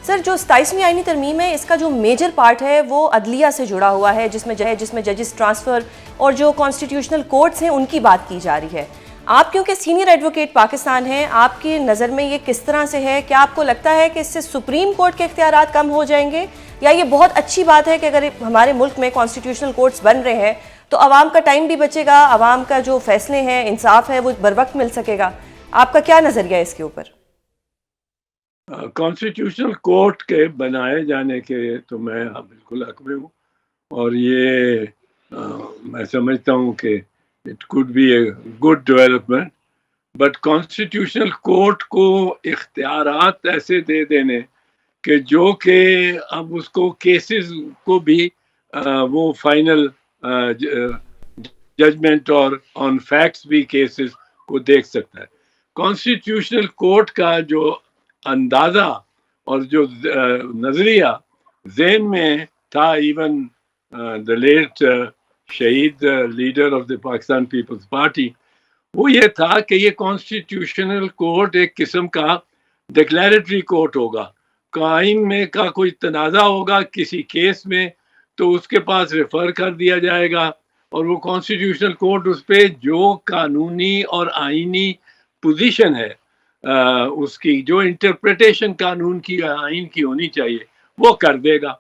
سر جو 27ویں آئینی ترمیم ہے اس کا جو میجر پارٹ ہے وہ عدلیہ سے جڑا ہوا ہے، جس میں ججز ٹرانسفر اور جو کانسٹیٹیوشنل کورٹس ہیں ان کی بات کی جا رہی ہے. آپ کیونکہ سینئر ایڈوکیٹ پاکستان ہیں، آپ کی نظر میں یہ کس طرح سے ہے؟ کیا آپ کو لگتا ہے کہ اس سے سپریم کورٹ کے اختیارات کم ہو جائیں گے، یا یہ بہت اچھی بات ہے کہ اگر ہمارے ملک میں کانسٹیٹیوشنل کورٹس بن رہے ہیں تو عوام کا ٹائم بھی بچے گا، عوام کا جو فیصلے ہیں، انصاف ہے، وہ بروقت مل سکے گا؟ آپ کا کیا نظریہ ہے اس کے اوپر؟ کانسٹیٹیوشنل کورٹ کے بنائے جانے کے تو میں بالکل حق میں ہوں، اور یہ میں سمجھتا ہوں کہ it could be a good development. But constitutional court کو اختیارات ایسے دے دینے کہ جو کہ اب اس کو کیسز کو بھی وہ فائنل ججمنٹ اور آن فیکٹس بھی کیسز کو دیکھ سکتا ہے. کانسٹیٹیوشنل کورٹ کا جو اندازہ اور جو نظریہ ذہن میں تھا، ایون دا لیٹ شہید leader of the Pakistan Peoples Party, وہ یہ تھا کہ یہ کانسٹیٹیوشنل کورٹ ایک قسم کا ڈکلیریٹری کورٹ ہوگا. آئین میں کا کوئی تنازع ہوگا کسی کیس میں تو اس کے پاس ریفر کر دیا جائے گا، اور وہ کانسٹیٹیوشنل کورٹ اس پہ جو قانونی اور آئینی پوزیشن ہے، اس کی جو انٹرپریٹیشن قانون کی آئین کی ہونی چاہیے وہ کر دے گا.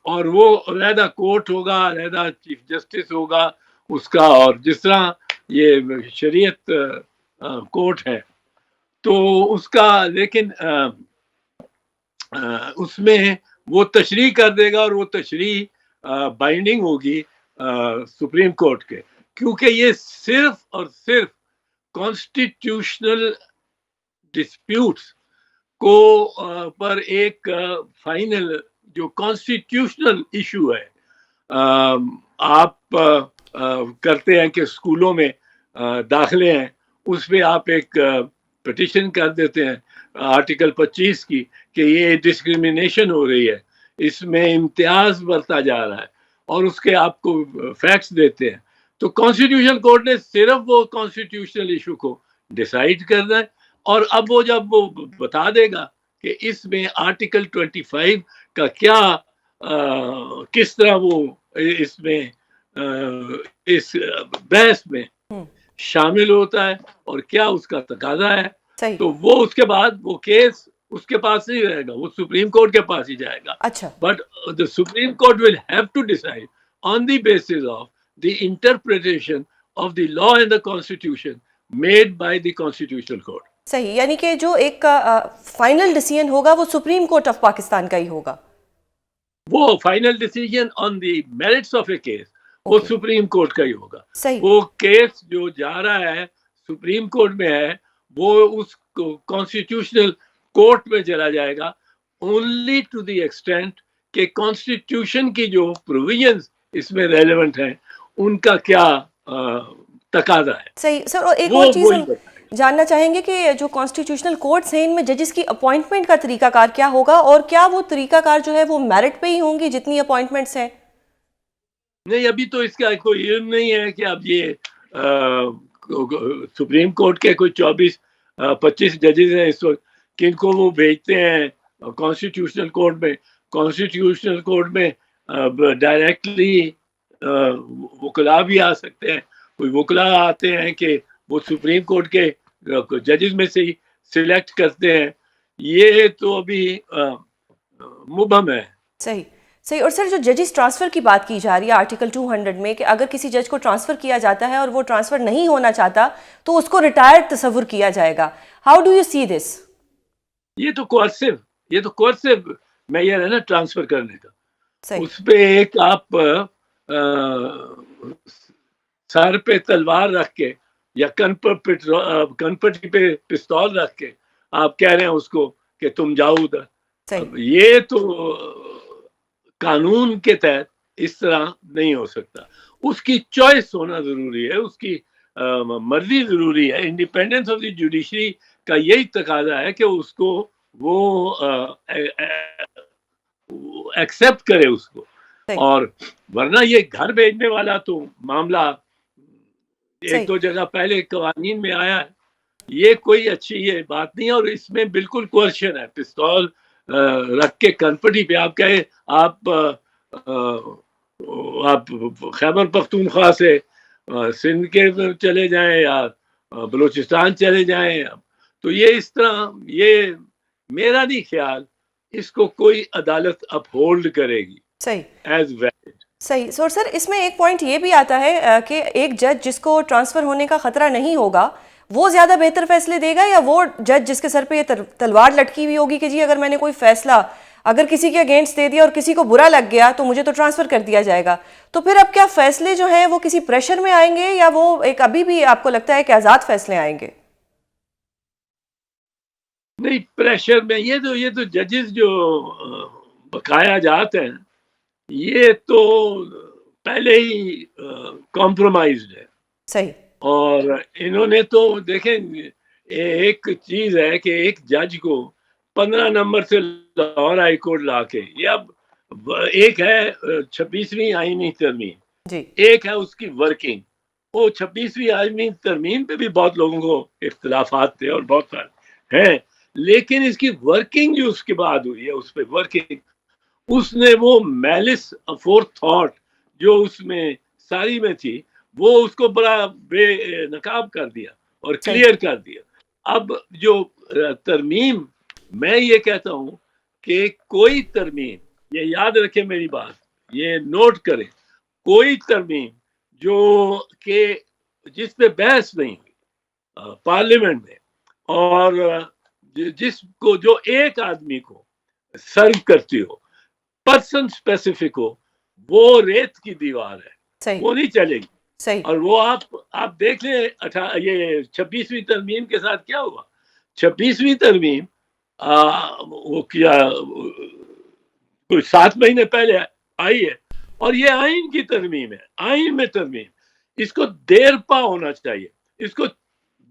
اور وہ علیحدہ کورٹ ہوگا، علیحدہ چیف جسٹس ہوگا اس کا، اور جس طرح یہ شریعت کورٹ ہے تو اس کا، لیکن اس میں وہ تشریح کر دے گا، اور وہ تشریح بائنڈنگ ہوگی سپریم کورٹ کے، کیونکہ یہ صرف اور صرف کانسٹیٹیوشنل ڈسپیوٹس کو پر ایک فائنل جو کانسٹیٹیوشنل ایشو ہے. آپ کرتے ہیں کہ اسکولوں میں داخلے ہیں، اس پہ آپ ایک پٹیشن کر دیتے ہیں آرٹیکل 25 کی کہ یہ ڈسکریمنیشن ہو رہی ہے، اس میں امتیاز برتا جا رہا ہے، اور اس کے آپ کو فیکٹس دیتے ہیں. تو کانسٹیٹیوشن کورٹ نے صرف وہ کانسٹیٹیوشنل ایشو کو ڈیسائیڈ کرنا ہے، اور اب وہ جب وہ بتا دے گا کہ اس میں آرٹیکل 25 کا کیا کس طرح وہ اس میں اس بحث میں شامل ہوتا ہے اور کیا اس کا تقاضا ہے، تو وہ اس کے بعد وہ کیس اس کے پاس نہیں رہے گا، وہ سپریم کورٹ کے پاس ہی جائے گا. But the Supreme Court will have to decide on the basis of the interpretation of the law and the constitution made by the constitutional court. صحیح، یعنی کہ جو ایک فائنل ڈیسیژن ہوگا وہ سپریم کورٹ آف پاکستان کا ہی ہوگا. وہ final decision on the merits of a case وہ سپریم کورٹ کا ہی ہوگا. صحیح. وہ کیس جو جا رہا ہے سپریم کورٹ میں ہے، وہ اس کانسٹیٹیوشنل کورٹ میں چلا جائے گا اونلی ٹو دی ایکسٹینٹ کہ کانسٹیٹیوشن کی جو پروویژنز اس میں ریلیونٹ ہیں ان کا کیا تقاضا ہے. صحیح سر، اور ایک اور چیز ہم جاننا چاہیں گے کہ جو کانسٹیٹیوشنل کورٹس ہیں ان میں ججز کی اپوائنٹمنٹ کا طریقہ کار کیا ہوگا، اور کیا وہ طریقہ کار جو ہے وہ میرٹ پہ ہی ہوں گی جتنی اپوائنٹمنٹس ہیں؟ نہیں، ابھی تو اس کا کوئی علم نہیں ہے کہ اب یہ سپریم کورٹ کے کوئی 24-25 ججز ہیں اس وقت، کن کو وہ بھیجتے ہیں کانسٹیٹیوشنل کورٹ میں. کانسٹیٹیوشنل کورٹ میں ڈائریکٹلی وکلا بھی آ سکتے ہیں، کوئی وکلا آتے ہیں کہ وہ سپریم کورٹ کے ججز میں سے ہی سلیکٹ کرتے ہیں. یہ تو ابھی مبہم ہے. صحیح صحیح. اور سر جو ججز ٹرانسفر کی بات کی جا رہی ہے آرٹیکل 200 میں کہ اگر کسی جج کو ٹرانسفر کیا جاتا ہے اور وہ ٹرانسفر نہیں ہونا چاہتا تو اس کو ریٹائرڈ تصور کیا جائے گا، ہاؤ ڈو یو سی دس؟ یہ تو کوئرسو میئر ہے نا ٹرانسفر کرنے کا. صحیح. اس پہ ایک آپ سر پہ تلوار رکھ کے یا کن پٹی پہ پستول رکھ کے آپ کہہ رہے ہیں اس کو کہ تم جاؤ ادھر. یہ تو قانون کے تحت اس طرح نہیں ہو سکتا. اس کی چوائس ہونا ضروری ہے، اس کی مرضی ضروری ہے. انڈیپینڈنس آف دی جوڈیشری کا یہی تقاضا ہے کہ اس کو وہ ایکسپٹ کرے اس کو، اور ورنہ یہ گھر بھیجنے والا تو معاملہ ایک دو جگہ پہلے قوانین میں آیا ہے. یہ کوئی اچھی یہ بات نہیں ہے، اور اس میں بالکل کوئرشن ہے. پستول رکھ کے کنپٹی پہ آپ کہیں آپ خیبر پختونخوا سے سندھ کے چلے جائیں یا بلوچستان چلے جائیں، تو یہ اس طرح، یہ میرا نہیں خیال اس کو کوئی عدالت اپ ہولڈ کرے گی صحیح ایز ویلڈ. صحیح. سر اس میں ایک پوائنٹ یہ بھی آتا ہے کہ ایک جج جس کو ٹرانسفر ہونے کا خطرہ نہیں ہوگا وہ زیادہ بہتر فیصلے دے گا، یا وہ جج جس کے سر پہ یہ تلوار لٹکی ہوئی ہوگی کہ جی اگر میں نے کوئی فیصلہ اگر کسی کے اگینسٹ دے دیا اور کسی کو برا لگ گیا تو مجھے تو ٹرانسفر کر دیا جائے گا، تو پھر اب کیا فیصلے جو ہیں وہ کسی پریشر میں آئیں گے، یا وہ ایک ابھی بھی آپ کو لگتا ہے کہ آزاد فیصلے آئیں گے؟ نہیں، پریشر میں یہ تو ججز جو بقایا جات ہیں یہ تو پہلے ہی کمپرومائزڈ ہے. صحیح. اور انہوں نے تو دیکھیں، ایک چیز ہے کہ ایک جج کو 15 نمبر سے لاہور ہائی کورٹ لا کے، یہ اب ایک ہے 26ویں آئینی ترمیم، جی ایک ہے اس کی ورکنگ. وہ 26ویں آئینی ترمیم پہ بھی بہت لوگوں کو اختلافات تھے اور بہت سارے ہیں، لیکن اس کی ورکنگ جو اس کے بعد ہوئی ہے، اس پہ ورکنگ، اس نے وہ میلس فور تھاٹ جو اس میں ساری میں تھی وہ اس کو بڑا بے نقاب کر دیا اور کلیئر کر دیا. اب جو ترمیم، میں یہ کہتا ہوں کہ کوئی ترمیم، یہ یاد رکھیں میری بات، یہ نوٹ کریں، کوئی ترمیم جو کہ جس پہ بحث نہیں ہوئی پارلیمنٹ میں، اور جس کو جو ایک آدمی کو سرو کرتی ہو، پرسن اسپیسیفک ہو، وہ ریت کی دیوار ہے، وہ نہیں چلے گی. صحیح. اور وہ آپ دیکھ لیں یہ 26ویں ترمیم کے ساتھ کیا ہوا. 26ویں ترمیم وہ کیا کوئی 7 مہینے پہلے آئی ہے، اور یہ آئین کی ترمیم ہے، آئین میں ترمیم. اس کو دیر پا ہونا چاہیے، اس کو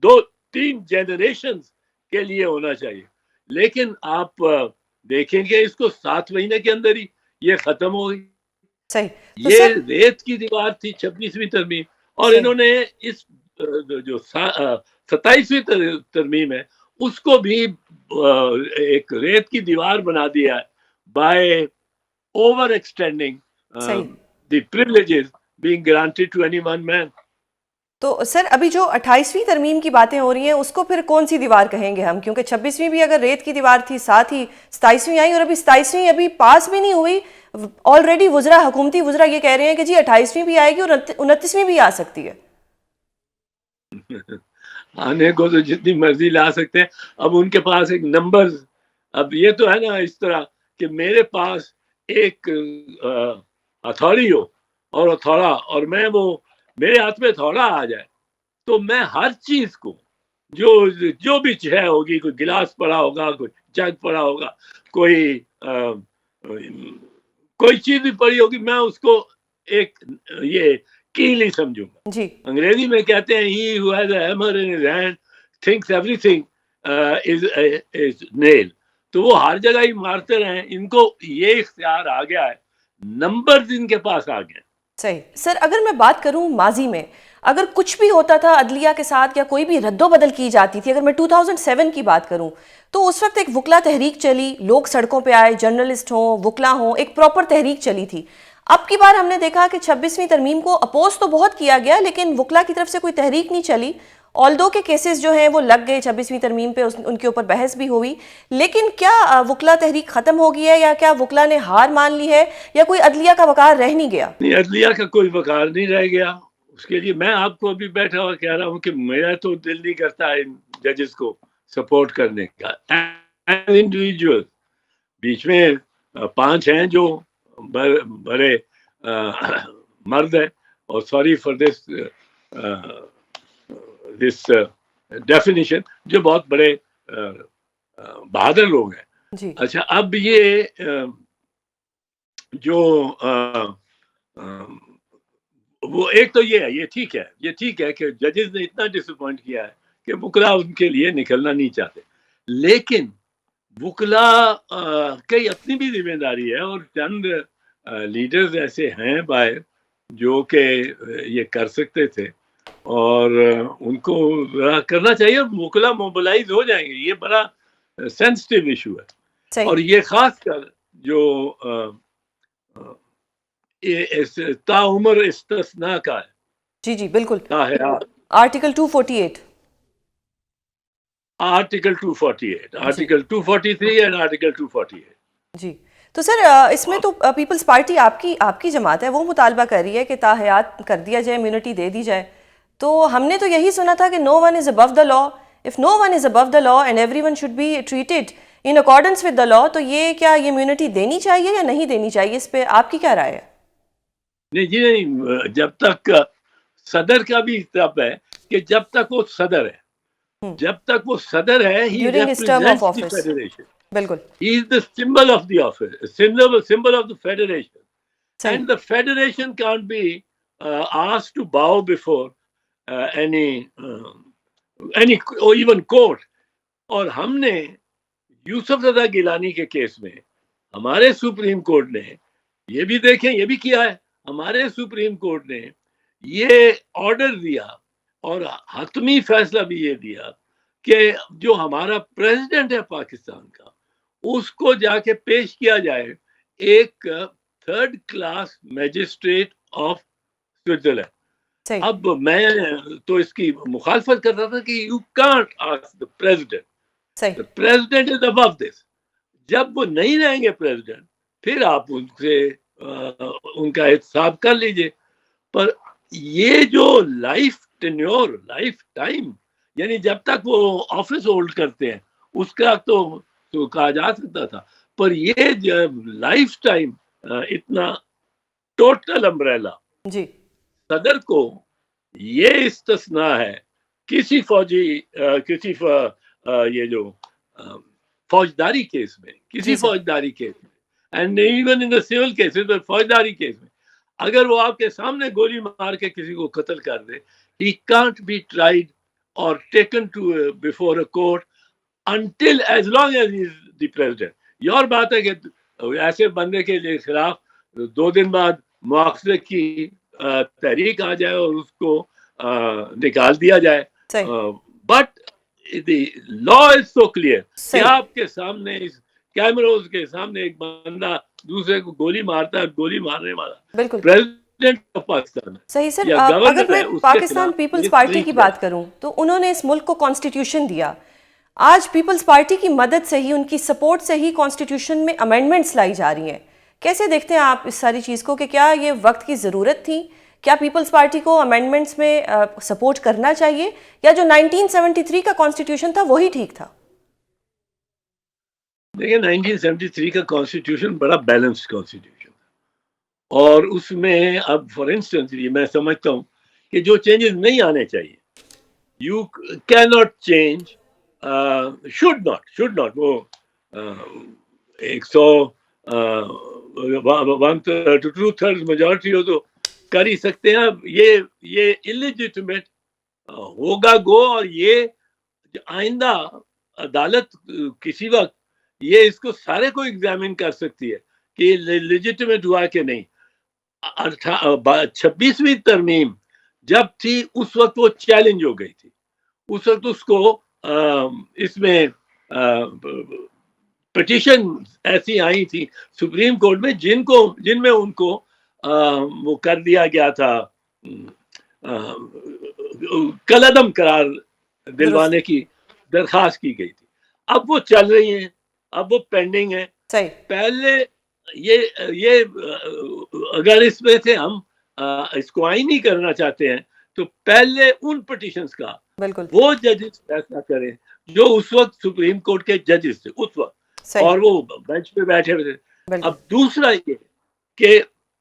2-3 جنریشن کے لیے ہونا چاہیے، لیکن آپ دیکھیں گے اس کو 7 مہینے کے اندر ہی یہ ختم ہو گئی. صحیح. یہ ریت کی دیوار تھی 26ویں ترمیم، اور انہوں نے اس جو 27ویں ترمیم ہے اس کو بھی ایک ریت کی دیوار بنا دیا ہے by over extending the privileges being granted to any one man. تو سر ابھی جو 28ویں ترمیم کی باتیں ہو رہی ہیں اس کو پھر کون سی دیوار کہیں گے ہم؟ کیونکہ 26ویں بھی اگر ریت کی دیوار تھی، ساتھ ہی 27ویں آئی، اور ابھی 27ویں ابھی پاس بھی نہیں ہوئی. آلریڈی وزراء، حکومتی وزراء یہ کہہ رہے ہیں کہ جی 28ویں بھی آئے گی اور 29ویں بھی آ سکتی ہے. آنے کو تو جتنی مرضی لا سکتے ہیں. اب ان کے پاس ایک نمبر، اب یہ تو ہے نا اس طرح کہ میرے پاس ایک ہتھوڑی ہو اور ہتھوڑا، اور میں وہ میرے ہاتھ میں ہتھوڑا آ جائے تو میں ہر چیز کو جو بھی چیز ہوگی، کوئی گلاس پڑا ہوگا، کوئی جگ پڑا ہوگا، کوئی چیز بھی پڑی ہوگی، میں اس کو ایک یہ کیل ہی سمجھوں گا. جی انگریزی میں کہتے ہیں he who has a hammer in his hand thinks everything is nail. تو وہ ہر جگہ ہی مارتے رہیں. ان کو یہ اختیار آ گیا ہے، نمبر ان کے پاس آ گئے. صحیح. سر اگر میں بات کروں ماضی میں اگر کچھ بھی ہوتا تھا عدلیہ کے ساتھ یا کوئی بھی رد و بدل کی جاتی تھی، اگر میں 2007 کی بات کروں تو اس وقت ایک وکلا تحریک چلی، لوگ سڑکوں پہ آئے، جرنلسٹ ہوں، وکلا ہوں، ایک پراپر تحریک چلی تھی. اب کی بار ہم نے دیکھا کہ 26ویں ترمیم کو اپوز تو بہت کیا گیا لیکن وکلا کی طرف سے کوئی تحریک نہیں چلی. آلدو کے کیسز جو ہیں وہ لگ گئے 26ویں ترمیم پہ، ان کے اوپر بحث بھی ہوئی، لیکن کیا وکلا تحریک ختم ہو گئی ہے، یا کیا وکلا نے ہار مان لی ہے، یا کوئی عدلیہ کا وقار رہ نہیں گیا؟ نہیں، عدلیہ کا کوئی وقار نہیں رہ گیا. اس کے لیے میں آپ کو ابھی بیٹھا ہوا کہہ رہا ہوں کہ میرا تو دل نہیں کرتا ان ججز کو سپورٹ کرنے کا. انڈیویجول بیچ میں 5 ہیں جو بڑے مرد ہیں، اور سوری فار دس ڈیفینیشن، جو بہت بڑے بہادر لوگ ہیں. جی اچھا، اب یہ جو وہ ایک تو یہ ہے، یہ ٹھیک ہے کہ ججز نے اتنا ڈس اپوائنٹ کیا ہے کہ وکلا ان کے لیے نکلنا نہیں چاہتے، لیکن وکلا کی اپنی بھی ذمہ داری ہے، اور چند لیڈرز ایسے ہیں باہر جو کہ یہ کر سکتے تھے، اور ان کو کرنا چاہیے، اور وکلا موبلائز ہو جائیں گے. یہ بڑا سینسٹیو ایشو ہے. صحیح. اور یہ خاص کر جو تاعمر استثناء کا ہے. جی جی بالکل. تاحیات article 248. Article 248 article 243 and article 248. جی تو سر اس میں تو پیپلز پارٹی آپ کی جماعت ہے، وہ مطالبہ کر رہی ہے کہ تاحیات کر دیا جائے، امیونٹی دے دی جائے. تو ہم نے تو یہی سنا تھا کہ no one is above the law. If no one is above the law and everyone should be treated in accordance with the law, تو یہ کیا یہ امیونٹی دینی چاہیے یا نہیں دینی چاہیے؟ اس پہ آپ کی کیا رائے ہے؟ نہیں جی نہیں، جب تک صدر کا بھی تب ہے کہ جب تک وہ صدر ہے، جب تک وہ صدر ہے he During his term of represents the office. federation. بالکل. He is the symbol of the office, symbol of the federation. صحیح. And the federation can't be asked to bow before any or even court. اور ہم نے یوسف رضا گیلانی کے case میں ہمارے supreme court نے یہ بھی دیکھیں، یہ بھی کیا ہے، ہمارے سپریم کورٹ نے یہ آرڈر دیا اور حتمی فیصلہ بھی یہ دیا کہ جو ہمارا پریزیڈنٹ ہے پاکستان کا، اس کو جا کے پیش کیا جائے ایک third class magistrate of Switzerland. اب میں تو اس کی مخالفت کرتا تھا کہ you can't ask the president, the president is above this. جب وہ نہیں رہیں گے پریزیڈنٹ، پھر آپ ان سے ان کا احتساب کر لیجئے. پر یہ جو لائف ٹینیور، لائف ٹائم، یعنی جب تک وہ آفس ہولڈ کرتے ہیں اس کا تو کہا جا سکتا تھا، پر یہ جب لائف ٹائم اتنا ٹوٹل امبریلا جی صدر کو یہ استثناء ہے کسی فوجی کسی یہ جو فوجداری کیس میں، کسی فوجداری کیس میں، and even in the civil cases, فوجداری کیس میں اگر وہ آپ کے سامنے گولی مار کے کسی کو قتل کر دے، he can't be tried or taken to before a court until as long as he is the president. یہ اور بات ہے کہ ایسے بندے کے خلاف 2 دن بعد مواخذے کی تحریک آ جائے اور اس کو نکال دیا جائے. But the law is so clear کہ آپ کے سامنے اس کیمروز کے سامنے ایک بندہ دوسرے کو گولی مارتا ہے، گولی مارنے والا پریزیڈنٹ آف پاکستان ہے. صحیح سر. اگر میں پاکستان پیپلز پارٹی کی بات کروں تو انہوں نے اس ملک کو کانسٹیٹیوشن دیا. آج پیپلز پارٹی کی مدد سے ہی، ان کی سپورٹ سے ہی کانسٹیٹیوشن میں امینڈمنٹس لائی جا رہی ہیں. کیسے دیکھتے ہیں آپ اس ساری چیز کو کہ کیا یہ وقت کی ضرورت تھی؟ کیا پیپلز پارٹی کو امینڈمنٹس میں سپورٹ کرنا چاہیے، یا جو 1973 کا کانسٹیٹیوشن تھا وہی ٹھیک تھا؟ دیکھیں 1973 کا کانسٹیٹیوشن بڑا بیلنسڈ کانسٹیٹیوشن ہے، اور اس میں اب فار انسٹنس میں سمجھتا ہوں کہ جو چینجز نہیں آنے چاہیے، you can not change, should not وہ 2/3 میجورٹی ہو تو کر ہی سکتے ہیں. یہ انلیجیٹمیٹ ہوگا گو، اور یہ آئندہ عدالت کسی وقت یہ اس کو سارے کو ایگزامن کر سکتی ہے کہ لیجیٹمیٹ ہوا کہ نہیں. 26ویں ترمیم جب تھی اس وقت وہ چیلنج ہو گئی تھی، اس وقت اس کو اس میں پٹیشن ایسی آئی تھی سپریم کورٹ میں جن میں ان کو وہ کر دیا گیا تھا، کالعدم قرار دلوانے کی درخواست کی گئی تھی. اب وہ چل رہی ہیں، اب وہ پینڈنگ ہے. پہلے یہ اگر اس میں سے ہم اس کو آئینی کرنا چاہتے ہیں تو پہلے ان پٹیشنز کا وہ ججز فیصلہ کریں جو اس وقت سپریم کورٹ کے ججز تھے اس وقت، اور وہ بینچ پہ بیٹھے ہوئے تھے. اب دوسرا یہ کہ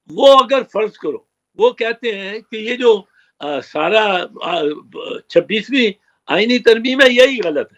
وہ اگر فرض کرو وہ کہتے ہیں کہ یہ جو سارا 26ویں آئینی ترمیم ہے یہی غلط ہے،